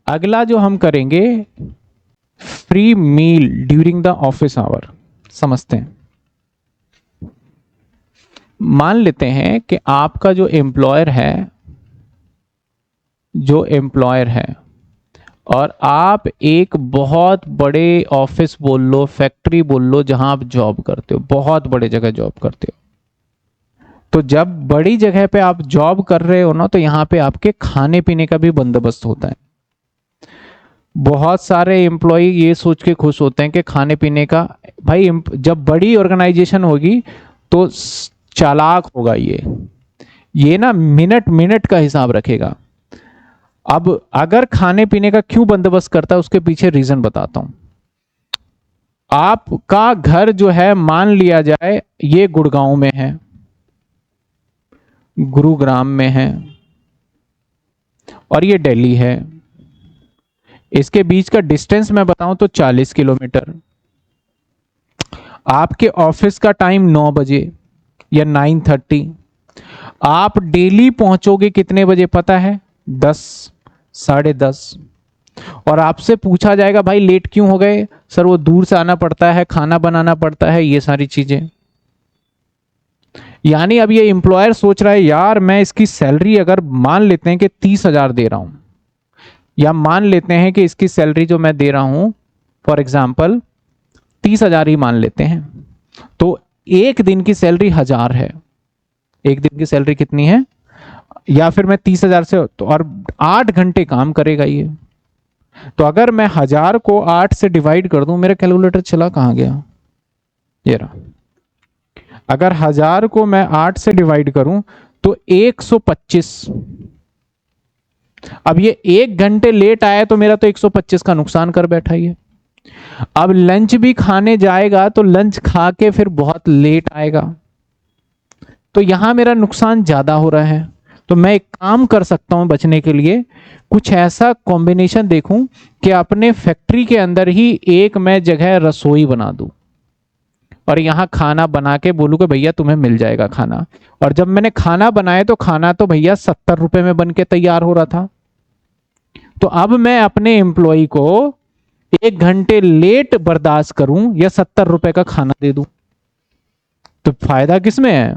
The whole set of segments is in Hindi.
अगला जो हम करेंगे, free meal during the office hour. समझते हैं। मान लेते हैं कि आपका जो एम्प्लॉयर है और आप एक बहुत बड़े ऑफिस बोल लो, फैक्ट्री बोल लो, जहां आप जॉब करते हो, बहुत बड़े जगह जॉब करते हो। तो जब बड़ी जगह पे आप जॉब कर रहे हो ना, तो यहां पे आपके खाने पीने का भी बंदोबस्त होता है। बहुत सारे एम्प्लॉय ये सोच के खुश होते हैं कि खाने पीने का, भाई जब बड़ी ऑर्गेनाइजेशन होगी तो चालाक होगा ये ना मिनट मिनट का हिसाब रखेगा। अब अगर खाने पीने का क्यों बंदोबस्त करता है, उसके पीछे रीजन बताता हूं। आपका घर जो है, मान लिया जाए ये गुड़गांव में है, गुरुग्राम में है, और ये दिल्ली है। इसके बीच का डिस्टेंस मैं बताऊं तो 40 किलोमीटर। आपके ऑफिस का टाइम 9 बजे या 9:30। आप डेली पहुंचोगे कितने बजे पता है? 10, 10:30। और आपसे पूछा जाएगा भाई लेट क्यों हो गए? सर वो दूर से आना पड़ता है, खाना बनाना पड़ता है, ये सारी चीजें। यानी अब ये एम्प्लॉयर सोच रहा है, यार मैं इसकी सैलरी अगर मान लेते हैं कि 30,000 दे रहा हूं, या मान लेते हैं कि इसकी सैलरी जो मैं दे रहा हूं फॉर एग्जाम्पल 30,000 ही मान लेते हैं, तो एक दिन की सैलरी 1,000 है। एक दिन की सैलरी कितनी है? या फिर मैं 30,000 से तो, और 8 घंटे काम करेगा ये। तो अगर मैं 1,000 को 8 से डिवाइड कर दूं, मेरा कैलकुलेटर चला कहां गया? ये रहा। अगर 1,000 को मैं 8 से डिवाइड करूं तो 125। अब ये 1 घंटे लेट आया तो मेरा तो 125 का नुकसान कर बैठा ये। अब लंच भी खाने जाएगा तो लंच खा के फिर बहुत लेट आएगा, तो यहां मेरा नुकसान ज्यादा हो रहा है। तो मैं एक काम कर सकता हूं बचने के लिए, कुछ ऐसा कॉम्बिनेशन देखूं कि अपने फैक्ट्री के अंदर ही एक मैं जगह रसोई बना दूं और यहां खाना बना के बोलूं कि भैया तुम्हें मिल जाएगा खाना। और जब मैंने खाना बनाया तो खाना तो भैया 70 रुपए में बन के तैयार हो रहा था। तो अब मैं अपने एम्प्लॉय को 1 घंटे लेट बर्दाश्त करूं या 70 रुपए का खाना दे दूं? तो फायदा किसमें है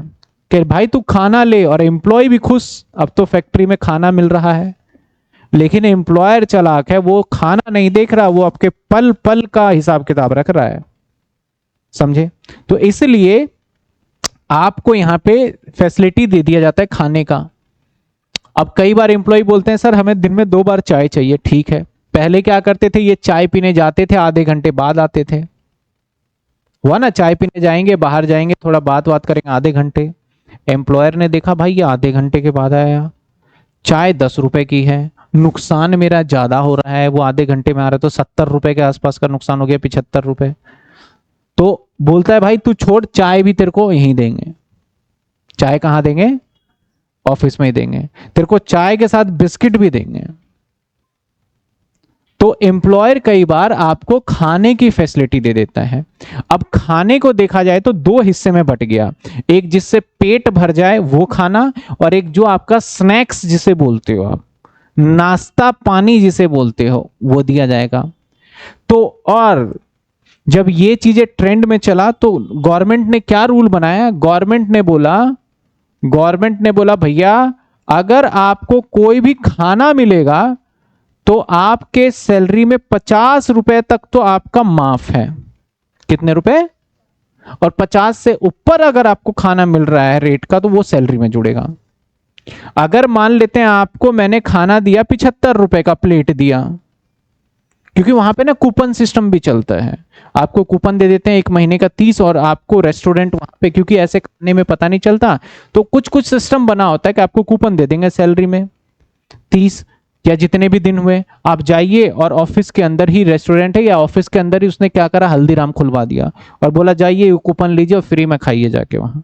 कि भाई तू खाना ले और एम्प्लॉय भी खुश, अब तो फैक्ट्री में खाना मिल रहा है। लेकिन एम्प्लॉयर चालाक है, वो खाना नहीं देख रहा, वो आपके पल पल का हिसाब किताब रख रहा है। समझे? तो इसलिए आपको यहां पे फैसिलिटी दे दिया जाता है खाने का। अब कई बार एम्प्लॉय बोलते हैं सर हमें दिन में 2 बार चाय चाहिए। ठीक है, पहले क्या करते थे, ये चाय पीने जाते थे, आधे घंटे बाद आते थे। हुआ ना, चाय पीने जाएंगे, बाहर जाएंगे, थोड़ा बात करेंगे, आधे घंटे। एम्प्लॉयर ने देखा भाई ये आधे घंटे के बाद आया, चाय 10 रुपए की है, नुकसान मेरा ज्यादा हो रहा है, वो आधे घंटे में आ रहा है, तो 70 रुपए के आसपास का नुकसान हो गया, 75 रुपए। तो बोलता है भाई तू छोड़, चाय भी तेरे को यहीं देंगे। चाय कहां देंगे? ऑफिस में ही देंगे। तेरे को चाय के साथ बिस्किट भी देंगे। तो एम्प्लॉयर कई बार आपको खाने की फैसिलिटी दे देता है। अब खाने को देखा जाए तो 2 हिस्से में बट गया, एक जिससे पेट भर जाए वो खाना, और एक जो आपका स्नैक्स जिसे बोलते हो आप, नाश्ता पानी जिसे बोलते हो, वो दिया जाएगा। तो और जब ये चीजें ट्रेंड में चला तो गवर्नमेंट ने क्या रूल बनाया? गवर्नमेंट ने बोला भैया अगर आपको कोई भी खाना मिलेगा तो आपके सैलरी में 50 रुपए तक तो आपका माफ है। कितने रुपए? और 50 से ऊपर अगर आपको खाना मिल रहा है रेट का, तो वो सैलरी में जुड़ेगा। अगर मान लेते हैं आपको मैंने खाना दिया 75 रुपए का प्लेट दिया, क्योंकि वहां पे ना कूपन सिस्टम भी चलता है, आपको कूपन दे देते हैं 1 महीने का 30, और आपको रेस्टोरेंट वहां पे, क्योंकि ऐसे खाने में पता नहीं चलता, तो कुछ कुछ सिस्टम बना होता है कि आपको कूपन दे देंगे सैलरी में 30, या जितने भी दिन हुए आप जाइए, और ऑफिस के अंदर ही रेस्टोरेंट है या ऑफिस के अंदर ही उसने क्या करा, हल्दीराम खुलवा दिया और बोला जाइए कूपन लीजिए और फ्री में खाइए जाके वहां।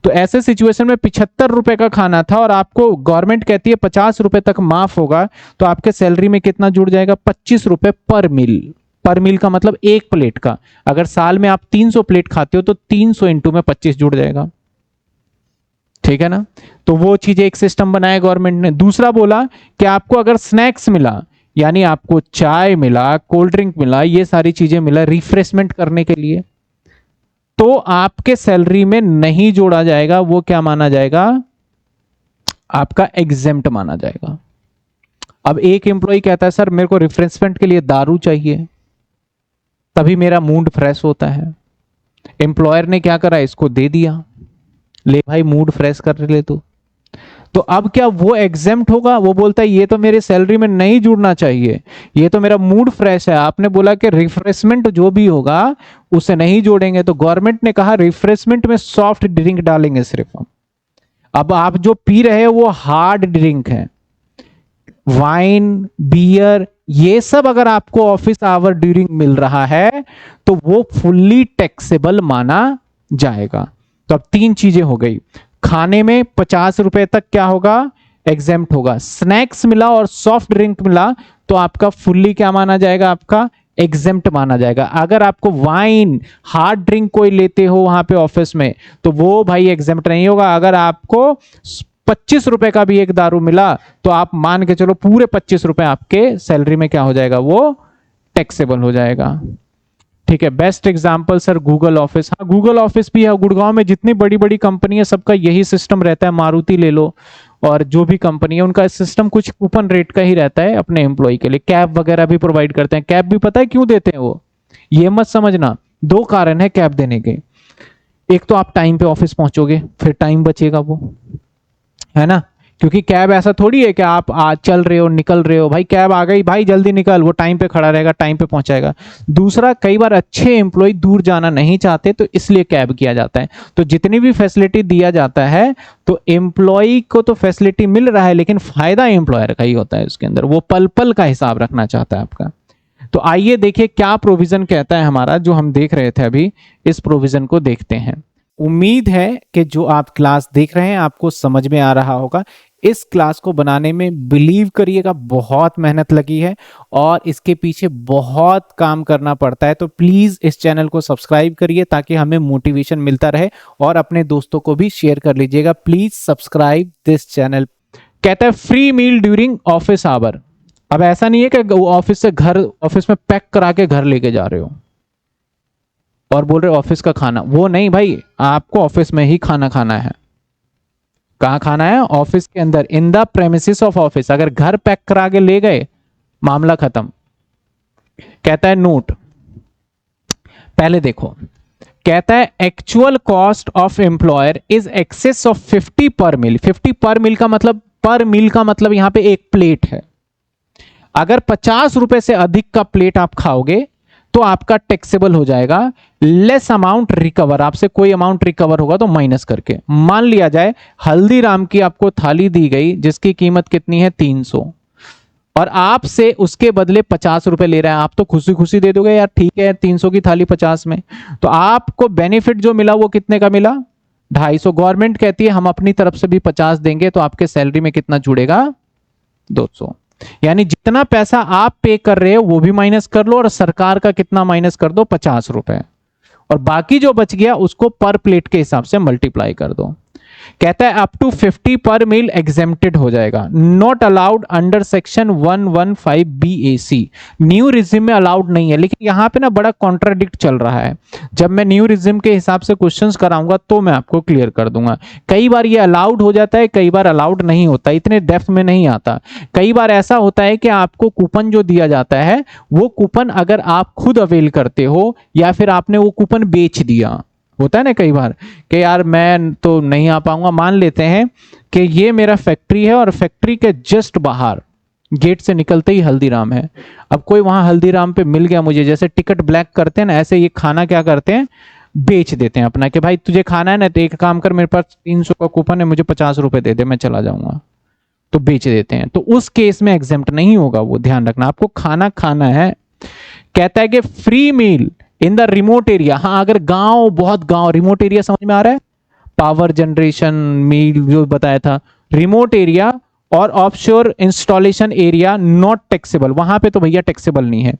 तो ऐसे सिचुएशन में 75 रुपए का खाना था और आपको गवर्नमेंट कहती है 50 रुपए तक माफ होगा, तो आपके सैलरी में कितना जुड़ जाएगा? 25 रुपए पर मील। पर मील का मतलब एक प्लेट का। अगर साल में आप 300 प्लेट खाते हो तो 300 इंटू में 25 जुड़ जाएगा। ठीक है ना? तो वो चीज एक सिस्टम बनाया गवर्नमेंट ने। दूसरा बोला कि आपको अगर स्नैक्स मिला यानी आपको चाय मिला, कोल्ड ड्रिंक मिला, ये सारी चीजें मिला रिफ्रेशमेंट करने के लिए, तो आपके सैलरी में नहीं जोड़ा जाएगा, वो क्या माना जाएगा, आपका एग्जेम्प्ट माना जाएगा। अब एक एम्प्लॉय कहता है सर मेरे को रिफ्रेशमेंट के लिए दारू चाहिए, तभी मेरा मूड फ्रेश होता है। एम्प्लॉयर ने क्या करा, इसको दे दिया, ले भाई मूड फ्रेश कर ले तो अब क्या वो एग्जेम्प्ट होगा? वो बोलता है ये तो मेरे सैलरी में नहीं जुड़ना चाहिए, ये तो मेरा मूड फ्रेश है, आपने बोला कि रिफ्रेशमेंट जो भी होगा उसे नहीं जोड़ेंगे। तो गवर्नमेंट ने कहा रिफ्रेशमेंट में सॉफ्ट ड्रिंक डालेंगे सिर्फ हम। अब आप जो पी रहे हो वो हार्ड ड्रिंक है, वाइन, बियर, ये सब अगर आपको ऑफिस आवर ड्यूरिंग मिल रहा है तो वो फुल्ली टैक्सेबल माना जाएगा। तो अब तीन चीजें हो गई, खाने में 50 रुपए तक क्या होगा, एग्जेम्प्ट होगा, स्नैक्स मिला और सॉफ्ट ड्रिंक मिला तो आपका फुल्ली क्या माना जाएगा, आपका एग्जेम्प्ट माना जाएगा। अगर आपको वाइन, हार्ड ड्रिंक कोई लेते हो वहां पे ऑफिस में तो वो भाई एग्जेम्प्ट नहीं होगा। अगर आपको 25 रुपए का भी एक दारू मिला तो आप मान के चलो पूरे 25 रुपए आपके सैलरी में क्या हो जाएगा, वो टैक्सेबल हो जाएगा। ठीक है, best example sir Google office. हाँ गूगल ऑफिस भी है गुड़गांव में, जितनी बड़ी बड़ी कंपनी है सबका यही सिस्टम रहता है। मारुति ले लो और जो भी कंपनी है उनका सिस्टम कुछ कूपन रेट का ही रहता है अपने एम्प्लॉय के लिए। कैब वगैरह भी प्रोवाइड करते हैं। कैब भी पता है क्यों देते हैं वो, ये मत समझना, दो कारण है कैब देने के। एक तो आप टाइम पे ऑफिस पहुंचोगे, फिर टाइम बचेगा वो, है ना, क्योंकि कैब ऐसा थोड़ी है कि आप आज चल रहे हो निकल रहे हो, भाई कैब आ गई भाई जल्दी निकल, वो टाइम पे खड़ा रहेगा, टाइम पे पहुंचाएगा। दूसरा, कई बार अच्छे एम्प्लॉय दूर जाना नहीं चाहते तो इसलिए कैब किया जाता है। तो जितनी भी फैसिलिटी दिया जाता है तो एम्प्लॉय को तो फैसिलिटी मिल रहा है लेकिन फायदा एम्प्लॉयर का ही होता है उसके अंदर, वो पल पल का हिसाब रखना चाहता है आपका। तो आइए देखिए क्या प्रोविजन कहता है हमारा, जो हम देख रहे थे अभी, इस प्रोविजन को देखते हैं। उम्मीद है कि जो आप क्लास देख रहे हैं आपको समझ में आ रहा होगा। इस क्लास को बनाने में बिलीव करिएगा बहुत मेहनत लगी है और इसके पीछे बहुत काम करना पड़ता है। तो प्लीज इस चैनल को सब्सक्राइब करिए ताकि हमें मोटिवेशन मिलता रहे और अपने दोस्तों को भी शेयर कर लीजिएगा। Please subscribe this channel. कहता है free meal during office hour. अब ऐसा नहीं है कि ऑफिस से घर, ऑफिस में पैक करा के घर लेके जा रहे हो और बोल रहे ऑफिस का खाना, वो नहीं भाई, आपको ऑफिस में ही खाना खाना है। कहां खाना है, ऑफिस के अंदर, in the premises of office. अगर घर पैक करा के ले गए मामला खत्म। कहता है नोट, पहले देखो, कहता है actual cost of employer is excess of 50 per meal. 50 per मील का मतलब, पर मील का मतलब यहां पे एक प्लेट है। अगर 50 रुपए से अधिक का प्लेट आप खाओगे तो आपका टैक्सेबल हो जाएगा। लेस अमाउंट रिकवर, आपसे कोई अमाउंट रिकवर होगा तो माइनस करके। मान लिया जाए हल्दीराम की आपको थाली दी गई जिसकी कीमत कितनी है 300 और आपसे उसके बदले 50 रुपए ले रहा है। आप तो खुशी खुशी दे दोगे यार ठीक है 300 की थाली 50 में। तो आपको बेनिफिट जो मिला वो कितने का मिला, 250। गवर्नमेंट कहती है हम अपनी तरफ से भी 50 देंगे तो आपके सैलरी में कितना जुड़ेगा, 200। यानी जितना पैसा आप पे कर रहे हो वो भी माइनस कर लो और सरकार का कितना माइनस कर दो, 50 रुपए, और बाकी जो बच गया उसको पर प्लेट के हिसाब से मल्टीप्लाई कर दो। कहता है up to 50 per meal exempted हो जाएगा। Not allowed under section 115 BAC। New regime में अलाउड नहीं है। लेकिन यहां पे ना बड़ा कॉन्ट्राडिक्ट चल रहा है। जब मैं न्यू रिजिम के हिसाब से क्वेश्चंस कराऊंगा तो मैं आपको क्लियर कर दूंगा। कई बार ये अलाउड हो जाता है, कई बार अलाउड नहीं होता, इतने डेप्थ में नहीं आता। कई बार ऐसा होता है कि आपको कूपन जो दिया जाता है वो कूपन अगर आप खुद अवेल करते हो या फिर आपने वो कूपन बेच दिया, होता है ना कई बार कि यार मैं तो नहीं आ पाऊंगा। मान लेते हैं कि ये मेरा फैक्ट्री है और फैक्ट्री के जस्ट बाहर गेट से निकलते ही हल्दीराम है। अब कोई वहां हल्दीराम पे मिल गया मुझे, जैसे टिकट ब्लैक करते हैं ना, ऐसे ये खाना क्या करते हैं, बेच देते हैं अपना, कि भाई तुझे खाना है ना तो एक काम कर, मेरे पास 300 का कूपन है, मुझे 50 रुपए दे दे, मैं चला जाऊंगा, तो बेच देते हैं। तो उस केस में एग्जेम्प्ट नहीं होगा वो, ध्यान रखना, आपको खाना खाना है। कहता है कि free meal in the remote area. हाँ अगर गांव, बहुत गांव, रिमोट एरिया समझ में आ रहा है, पावर जनरेशन मील जो बताया था, रिमोट एरिया और offshore installation area not taxable, वहां पे तो भैया टैक्सेबल नहीं है।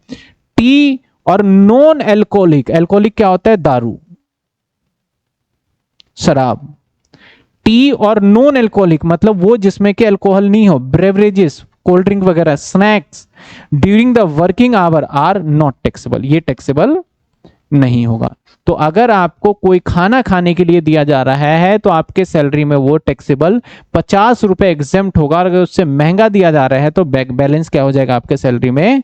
टी और नॉन एल्कोहलिक, एल्कोहलिक क्या होता है, दारू, शराब। टी और नॉन एल्कोहलिक मतलब वो जिसमें कि अल्कोहल नहीं हो, ब्रेवरेजेस, कोल्ड ड्रिंक वगैरह, snacks during the working hour are not taxable, ये टैक्सेबल नहीं होगा। तो अगर आपको कोई खाना खाने के लिए दिया जा रहा है तो आपके सैलरी में वो टैक्सेबल 50 रुपए एग्जेम्प्ट होगा, और अगर उससे महंगा दिया जा रहा है तो बैक बैलेंस क्या हो जाएगा आपके सैलरी में,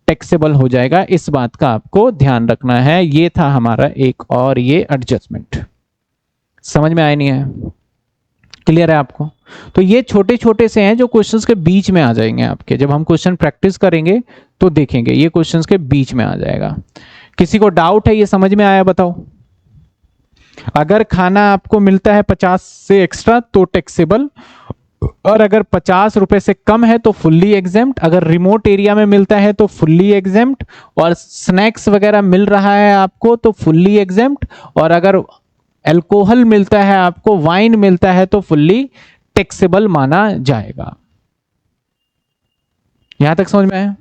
टैक्सेबल हो जाएगा। इस बात का आपको ध्यान रखना है। ये था हमारा एक और ये एडजस्टमेंट। समझ में आया नहीं है? क्लियर है आपको? तो ये छोटे छोटे से हैं जो क्वेश्चंस के बीच में आ जाएंगे आपके, जब हम क्वेश्चन प्रैक्टिस करेंगे तो देखेंगे ये क्वेश्चंस के बीच में आ जाएगा। किसी को डाउट है? ये समझ में आया? बताओ। अगर खाना आपको मिलता है 50 से एक्स्ट्रा तो टैक्सेबल, और अगर 50 रुपए से कम है तो फुल्ली एग्जेम्प्ट, अगर रिमोट एरिया में मिलता है तो फुल्ली एग्जेम्प्ट, और स्नैक्स वगैरह मिल रहा है आपको तो फुल्ली एग्जेम्प्ट, और अगर अल्कोहल मिलता है आपको, वाइन मिलता है तो फुल्ली टैक्सेबल माना जाएगा। यहां तक समझ में आया?